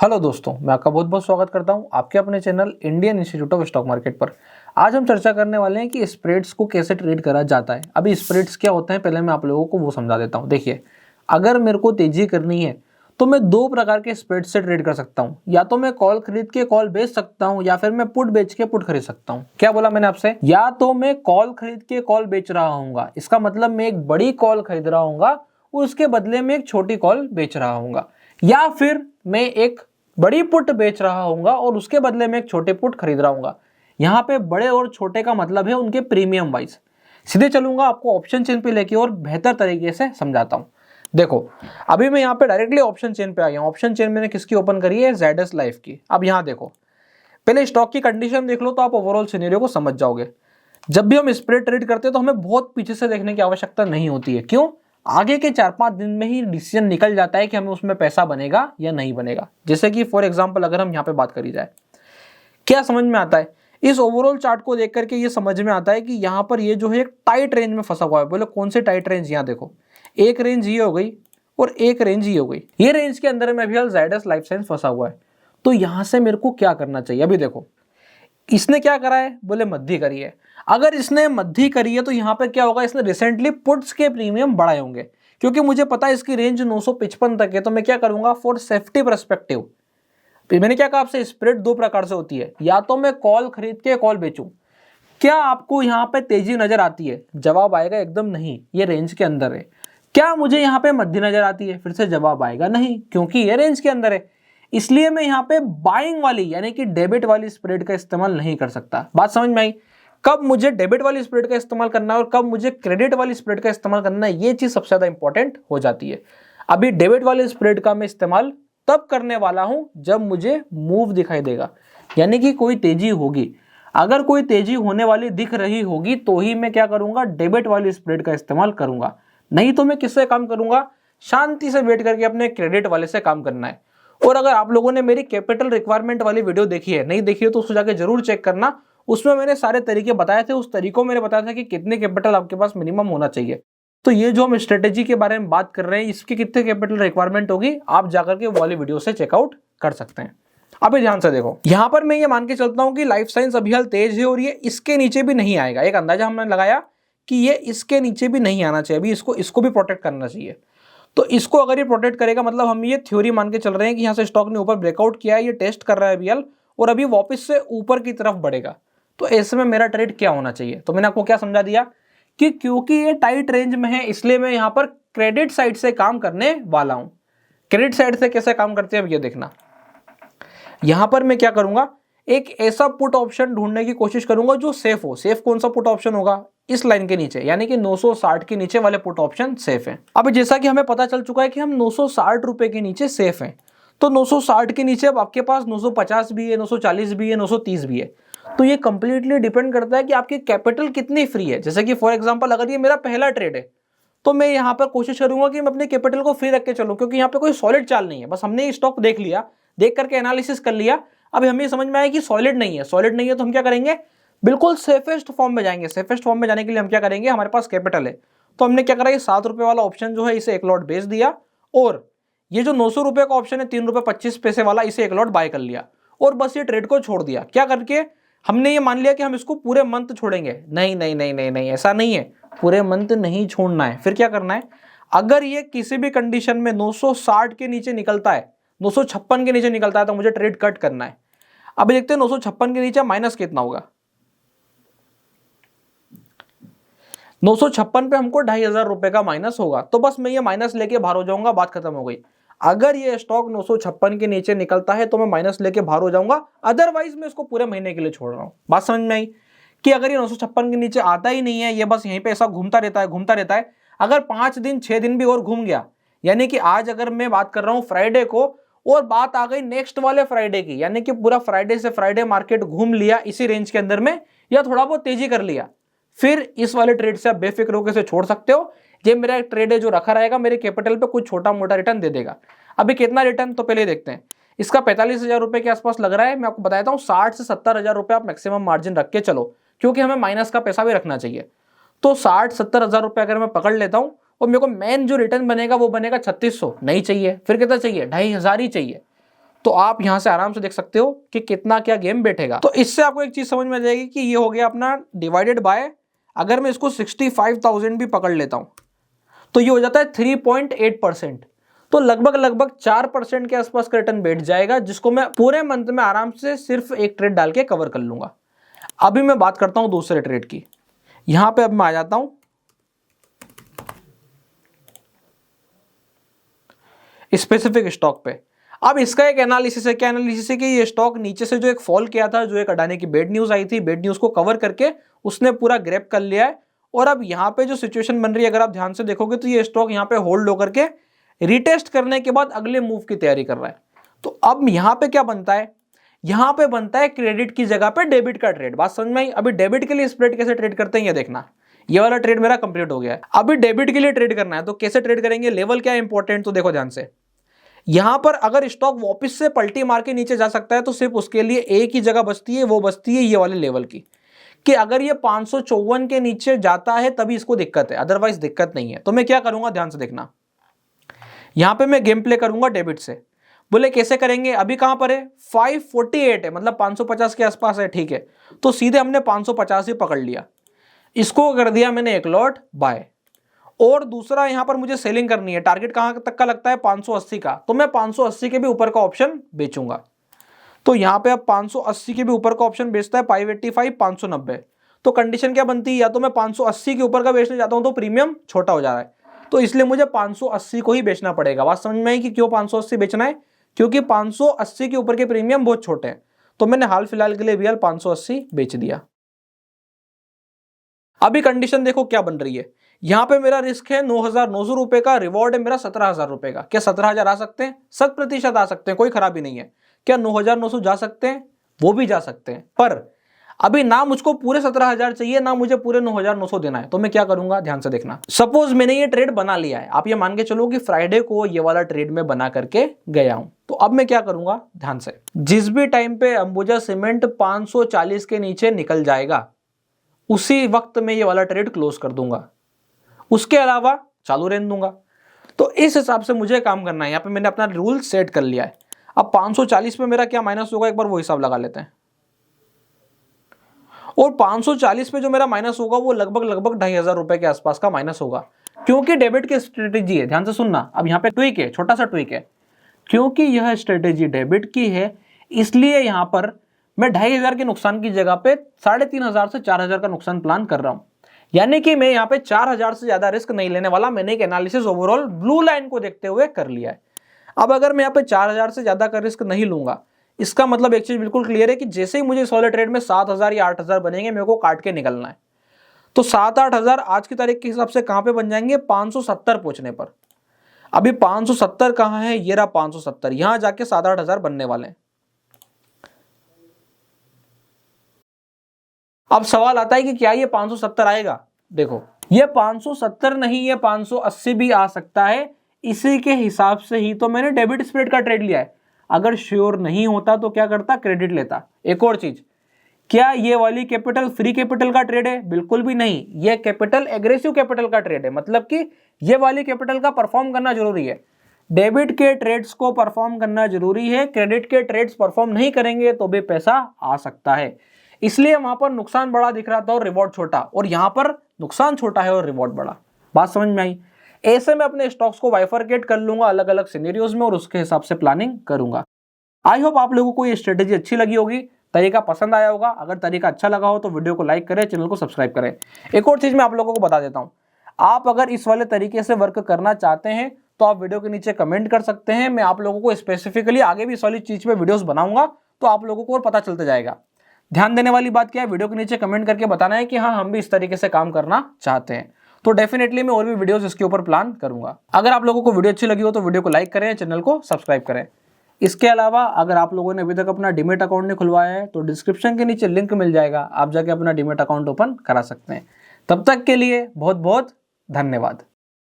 Hello दोस्तों, मैं आपका बहुत बहुत स्वागत करता हूं आपके अपने channel Indian institute of stock market पर। आज हम चर्चा करने वाले हैं कि स्प्रेड्स को कैसे ट्रेड करा जाता है। अभी स्प्रेड्स क्या होते हैं, पहले मैं आप लोगों को वो समझा देता हूं। देखिए, अगर मेरे को तेजी करनी है तो मैं दो प्रकार के स्प्रेड से ट्रेड कर सकता हूँ। या तो मैं कॉल खरीद के कॉल बेच सकता हूँ, या फिर मैं पुट बेच के पुट खरीद सकता हूँ। क्या बोला मैंने आपसे? या तो मैं कॉल खरीद के कॉल बेच रहा हूँ, इसका मतलब मैं एक बड़ी कॉल खरीद रहा हूँ, उसके बदले में एक छोटी कॉल बेच रहा हूँ। या फिर मैं एक बड़ी पुट बेच रहा हूँ और उसके बदले में एक छोटे पुट खरीद रहा हूँ। यहाँ पे बड़े और छोटे का मतलब है उनके प्रीमियम वाइज। सीधे चलूंगा, आपको ऑप्शन चेन पे लेके और बेहतर तरीके से समझाता हूँ। देखो, अभी मैं यहाँ पे डायरेक्टली ऑप्शन चेन पे आ गया हूँ। ऑप्शन चेन मैंने किसकी ओपन करी है? ZS लाइफ की। अब यहाँ देखो, पहले स्टॉक की कंडीशन देख लो तो आप ओवरऑल सिनेरियो को समझ जाओगे। जब भी हम स्प्रेड ट्रेड करते हैं तो हमें बहुत पीछे से देखने की आवश्यकता नहीं होती है। क्यों? आगे के 4-5 दिन में ही डिसीजन निकल जाता है कि हमें उसमें पैसा बनेगा या नहीं बनेगा। जैसे कि फॉर एग्जांपल अगर हम यहाँ पे बात करी जाए, क्या समझ में आता है? इस ओवरऑल चार्ट को देख करके ये समझ में आता है कि यहाँ पर ये जो है एक टाइट रेंज में फंसा हुआ है। बोले कौन से टाइट रेंज? यहाँ देखो, एक रेंज ये हो गई और एक रेंज ये हो गई। ये रेंज के अंदर में अभी ZS लाइफ साइंस फंसा हुआ है। तो यहां से मेरे को क्या करना चाहिए? अभी देखो, इसने क्या करा है? बोले मध्य करी है। अगर इसने मध्य करी है तो यहाँ पे क्या होगा? इसने रिसेंटली पुट्स के प्रीमियम बढ़ाए होंगे, क्योंकि मुझे पता है इसकी रेंज 955 तक है। तो मैं क्या करूंगा? फॉर सेफ्टी परस्पेक्टिव, मैंने क्या कहा आपसे, स्प्रेड दो प्रकार से होती है। या तो मैं कॉल खरीद के कॉल बेचूं। क्या आपको यहाँ पे तेजी नजर आती है? जवाब आएगा एकदम नहीं, ये रेंज के अंदर है। क्या मुझे यहाँ पे मध्य नजर आती है? फिर से जवाब आएगा नहीं, क्योंकि ये रेंज के अंदर है। इसलिए मैं यहाँ पे बाइंग वाली यानी कि डेबिट वाली स्प्रेड का इस्तेमाल नहीं कर सकता। बात समझ में आई? कब मुझे डेबिट वाली स्प्रेड का इस्तेमाल करना है और कब मुझे क्रेडिट वाली स्प्रेड का इस्तेमाल करना है, ये चीज सबसे ज्यादा इंपॉर्टेंट हो जाती है। अभी डेबिट वाली स्प्रेड का मैं इस्तेमाल तब करने वाला हूं जब मुझे मूव दिखाई देगा, यानी कि कोई तेजी होगी। अगर कोई तेजी होने वाली दिख रही होगी तो ही मैं क्या करूंगा? डेबिट वाली स्प्रेड का इस्तेमाल करूंगा। नहीं तो मैं किससे काम करूंगा? शांति से वेट करके अपने क्रेडिट वाले से काम करना है। और अगर आप लोगों ने मेरी कैपिटल रिक्वायरमेंट वाली वीडियो देखी है, नहीं देखी है तो उसको जाके जरूर चेक करना। उसमें मैंने सारे तरीके बताए थे। उस तरीकों में मैंने बताया था कि कितने कैपिटल आपके पास मिनिमम होना चाहिए। तो ये जो हम स्ट्रेटेजी के बारे में बात कर रहे हैं, इसकी कितने कैपिटल रिक्वायरमेंट होगी, आप जाकर के वाली वीडियो से चेकआउट कर सकते हैं। अभी ध्यान से देखो, यहां पर मैं ये मान के चलता हूं कि लाइफ साइंस अभी हाल तेज है और ये इसके नीचे भी नहीं आएगा। एक अंदाजा हमने लगाया कि ये इसके नीचे भी नहीं आना चाहिए। अभी इसको भी प्रोटेक्ट करना चाहिए। तो इसको अगर ये प्रोटेक्ट करेगा, मतलब हम ये थ्योरी मान के चल रहे हैं कि यहाँ से स्टॉक ने ऊपर ब्रेकआउट किया है, ये टेस्ट कर रहा है BL और अभी वापस से ऊपर की तरफ बढ़ेगा। तो ऐसे में मेरा ट्रेड क्या होना चाहिए? तो मैंने आपको क्या समझा दिया कि क्योंकि ये टाइट रेंज में है, इसलिए मैं यहाँ पर क्रेडिट साइड से काम करने वाला हूं। क्रेडिट साइड से कैसे काम करते हैं अब ये देखना। यहां पर मैं क्या करूंगा? एक ऐसा पुट ऑप्शन ढूंढने की कोशिश करूंगा जो सेफ हो। सेफ कौन सा पुट ऑप्शन होगा? इस लाइन के नीचे, यानी कि 960 के नीचे वाले पुट ऑप्शन सेफ हैं। अब जैसा कि हमें पता चल चुका है कि हम 960 रुपए के नीचे सेफ हैं, तो 960 के नीचे अब आपके पास 950 भी है, 940 भी है, 930 भी है। तो ये कंप्लीटली डिपेंड करता है कि आपकी कैपिटल कितनी फ्री है। जैसे कि फॉर एग्जांपल अगर ये मेरा पहला ट्रेड है तो मैं यहाँ पर कोशिश करूंगा कि मैं अपने कैपिटल को फ्री रख के चलूं, क्योंकि यहाँ पे कोई सॉलिड चाल नहीं है। बस हमने स्टॉक देख लिया, देख करके एनालिसिस कर लिया। अब हमें समझ में आया कि सॉलिड नहीं है। सॉलिड नहीं है तो हम क्या करेंगे? बिल्कुल सेफेस्ट फॉर्म में जाएंगे। सेफेस्ट फॉर्म में जाने के लिए हम क्या करेंगे? हमारे पास कैपिटल है तो हमने क्या करा? ये 7 रुपए वाला ऑप्शन जो है इसे एक लॉट बेच दिया, और ये जो 900 रुपए का ऑप्शन है 3 रुपए 25 पैसे वाला, इसे एक लॉट बाय कर लिया और बस ये ट्रेड को छोड़ दिया। क्या करके? हमने ये मान लिया कि हम इसको पूरे मंथ छोड़ेंगे। नहीं नहीं नहीं नहीं नहीं, ऐसा नहीं है। पूरे मंथ नहीं छोड़ना है। फिर क्या करना है? अगर ये किसी भी कंडीशन में 960 के नीचे निकलता है, 956 के नीचे निकलता है, तो मुझे ट्रेड कट करना है। अब देखते हैं 956 के नीचे माइनस कितना होगा। 956 पे हमको 2500 रुपए का माइनस होगा, तो बस मैं ये माइनस लेके बाहर हो जाऊंगा, बात खत्म हो गई। अगर ये स्टॉक 956 के नीचे निकलता है तो मैं माइनस लेके बाहर हो जाऊंगा, अदरवाइज मैं इसको पूरे महीने के लिए छोड़ रहा हूं। बात समझ में आई कि अगर ये 956 के नीचे आता ही नहीं है, ये बस यहीं पे ऐसा घूमता रहता है घूमता रहता है। अगर 5 दिन 6 दिन भी और घूम गया, यानी कि आज अगर मैं बात कर रहा हूं फ्राइडे को और बात आ गई नेक्स्ट वाले फ्राइडे की, यानी कि पूरा फ्राइडे से फ्राइडे मार्केट घूम लिया इसी रेंज के अंदर में, या थोड़ा बहुत तेजी कर लिया, फिर इस वाले ट्रेड से आप बेफिक्र होकर से छोड़ सकते हो। ये मेरा एक ट्रेड है जो रखा रहेगा, मेरे कैपिटल पे कुछ छोटा मोटा रिटर्न दे देगा। अभी कितना रिटर्न, तो पहले देखते हैं। इसका 45,000 रुपए के आसपास लग रहा है। मैं आपको बताता हूँ 60 से 70,000 रुपए आप मैक्सिमम मार्जिन रख के चलो, क्योंकि हमें माइनस का पैसा भी रखना चाहिए। तो 60-70,000 रुपए अगर मैं पकड़ लेता हूँ और मेरे को मेन जो रिटर्न बनेगा वो बनेगा 3600, नहीं चाहिए, फिर कितना चाहिए? 2500 ही चाहिए। तो आप यहां से आराम से देख सकते हो कि कितना क्या गेम बैठेगा। तो इससे आपको एक चीज समझ में आ जाएगी कि ये हो गया अपना डिवाइडेड बाय, अगर मैं इसको 65,000 भी पकड़ लेता हूं तो ये हो जाता है 3.8%। तो लगभग 4% के आसपास का रिटर्न बैठ जाएगा, जिसको मैं पूरे मंथ में आराम से सिर्फ एक ट्रेड डाल के कवर कर लूंगा। अभी मैं बात करता हूं दूसरे ट्रेड की। यहां पे अब मैं आ जाता हूं स्पेसिफिक स्टॉक पे। अब इसका एक एनालिसिस है, क्या एनालिसिस है कि ये स्टॉक नीचे से जो एक फॉल किया था, जो एक अडानी की बेड न्यूज आई थी, बेड न्यूज को कवर करके उसने पूरा ग्रैब कर लिया है। और अब यहां पे जो सिचुएशन बन रही है, अगर आप ध्यान से देखोगे तो ये स्टॉक यहां पे होल्ड होकर के रिटेस्ट करने के बाद अगले मूव की तैयारी कर रहा है। तो अब यहां पे क्या बनता है, यहां पे बनता है क्रेडिट की जगह पे डेबिट का ट्रेड। बात समझ में आई? अभी डेबिट के लिए स्प्रेड कैसे ट्रेड करते हैं ये देखना। ये वाला ट्रेड मेरा कंप्लीट हो गया है। अभी डेबिट के लिए ट्रेड करना है तो कैसे ट्रेड करेंगे, लेवल क्या इंपॉर्टेंट, तो देखो ध्यान से। यहां पर अगर स्टॉक वापस से पलटी मार के नीचे जा सकता है तो सिर्फ उसके लिए एक ही जगह बचती है, वो बचती है ये वाले लेवल की, कि अगर ये 554 के नीचे जाता है तभी इसको दिक्कत है, अदरवाइज दिक्कत नहीं है। तो मैं क्या करूंगा, ध्यान से देखना। यहां पे मैं गेम प्ले करूंगा डेबिट से। बोले कैसे करेंगे, अभी कहां पर है, 548 है, मतलब 550 के आसपास है, ठीक है। तो सीधे हमने 550 ही पकड़ लिया, इसको कर दिया मैंने एक लॉट बाय। और दूसरा यहां पर मुझे सेलिंग करनी है, टारगेट कहां तक का लगता है, 580 का, तो मैं 580 के भी ऊपर का ऑप्शन बेचूंगा। तो यहां पे अब 580 के भी ऊपर का ऑप्शन बेचता है 585, 590। तो कंडीशन क्या बनती है, या तो मैं 580 के ऊपर का बेचने जाता हूं तो प्रीमियम छोटा हो जा रहा है, तो इसलिए मुझे 580 को ही बेचना पड़ेगा। बात समझ में आई कि क्यों 580 बेचना है, क्योंकि 580 के ऊपर के प्रीमियम बहुत छोटे हैं। तो मैंने हाल फिलहाल के लिए भी 580 बेच दिया। अभी कंडीशन देखो क्या बन रही है, यहां पे मेरा रिस्क है 9,900 रुपए का, रिवॉर्ड है मेरा 17,000 रुपए का। क्या 17,000 आ सकते हैं? 100% आ सकते हैं, कोई खराबी नहीं है। क्या 9,900 जा सकते हैं? वो भी जा सकते हैं, पर अभी ना मुझको पूरे 17,000 चाहिए, ना मुझे पूरे 9,900 देना है। तो मैं क्या करूंगा, ध्यान से देखना। सपोज मैंने ये ट्रेड बना लिया है, आप ये मान के चलो कि फ्राइडे को ये वाला ट्रेड में बना करके गया हूं। तो अब मैं क्या करूंगा, ध्यान से, जिस भी टाइम पे अंबुजा सीमेंट 540 के नीचे निकल जाएगा उसी वक्त मैं ये वाला ट्रेड क्लोज कर दूंगा, उसके अलावा चालू रहने दूंगा। तो इस हिसाब से मुझे काम करना है। यहां पे मैंने अपना रूल सेट कर लिया है। अब 540 पे मेरा क्या माइनस होगा, एक बार वो हिसाब लगा लेते हैं। और 540 पे जो मेरा माइनस होगा वो लगभग 2,500 रुपए के आसपास का माइनस होगा, क्योंकि डेबिट की स्ट्रेटेजी है। ध्यान से सुनना, अब यहां पे ट्विक है, छोटा सा ट्विक है। क्योंकि यह स्ट्रेटेजी डेबिट की है, इसलिए यहां पर मैं 2,500 के नुकसान की जगह पे 3,500 से 4,000 का नुकसान प्लान कर रहा हूं। यानी कि मैं यहां पे 4,000 से ज्यादा रिस्क नहीं लेने वाला। मैंने एक एनालिसिस ओवरऑल ब्लू लाइन को देखते हुए कर लिया है। अब अगर मैं यहां पे 4,000 से ज्यादा का रिस्क नहीं लूंगा, इसका मतलब एक चीज बिल्कुल क्लियर है कि जैसे ही मुझे इस वाले ट्रेड में 7,000 या 8,000 बनेंगे, मेरे को काट के निकलना है। तो 7-8,000 आज की तारीख के हिसाब से कहां पे बन जाएंगे, 570 पहुंचने पर। अभी 570 कहां है, ये रहा 570, यहां जाके 7-8,000 बनने वाले हैं। अब सवाल आता है कि क्या ये 570 आएगा। देखो, ये 570 नहीं, ये 580 भी आ सकता है। इसी के हिसाब से ही तो मैंने डेबिट स्प्रेड का ट्रेड लिया है। अगर श्योर नहीं होता तो क्या करता, क्रेडिट लेता। एक और चीज, क्या ये वाली कैपिटल फ्री कैपिटल का ट्रेड है? बिल्कुल भी नहीं, ये कैपिटल एग्रेसिव कैपिटल का ट्रेड है। मतलब कि ये वाली कैपिटल का परफॉर्म करना जरूरी है। डेबिट के ट्रेड्स को परफॉर्म करना जरूरी है, क्रेडिट के ट्रेड्स परफॉर्म नहीं करेंगे तो भी पैसा आ सकता है। इसलिए वहां पर नुकसान बड़ा दिख रहा था और रिवॉर्ड छोटा, और यहां पर नुकसान छोटा है और रिवॉर्ड बड़ा। बात समझ में आई? ऐसे में अपने स्टॉक्स को बाइफरकेट कर लूंगा अलग अलग सिनेरियोज में और उसके हिसाब से प्लानिंग करूंगा। आई होप आप लोगों को ये स्ट्रेटेजी अच्छी लगी होगी, तरीका पसंद आया होगा। अगर तरीका अच्छा लगा हो तो वीडियो को लाइक करें, चैनल को सब्सक्राइब करें। एक और चीज मैं आप लोगों को बता देता हूं, आप अगर इस वाले तरीके से वर्क करना चाहते हैं तो आप वीडियो के नीचे कमेंट कर सकते हैं। मैं आप लोगों को स्पेसिफिकली आगे भी इस वाली चीज पे वीडियोस बनाऊंगा, तो आप लोगों को और पता चलता जाएगा। ध्यान देने वाली बात क्या है, वीडियो के नीचे कमेंट करके बताना है कि हाँ, हम भी इस तरीके से काम करना चाहते हैं। तो डेफिनेटली मैं और भी वीडियोस इसके ऊपर प्लान करूंगा। अगर आप लोगों को वीडियो अच्छी लगी हो तो वीडियो को लाइक करें, चैनल को सब्सक्राइब करें। इसके अलावा अगर आप लोगों ने अभी तक अपना डीमेट अकाउंट नहीं खुलवाया है तो डिस्क्रिप्शन के नीचे लिंक मिल जाएगा, आप जाके अपना डीमेट अकाउंट ओपन करा सकते हैं। तब तक के लिए बहुत बहुत धन्यवाद।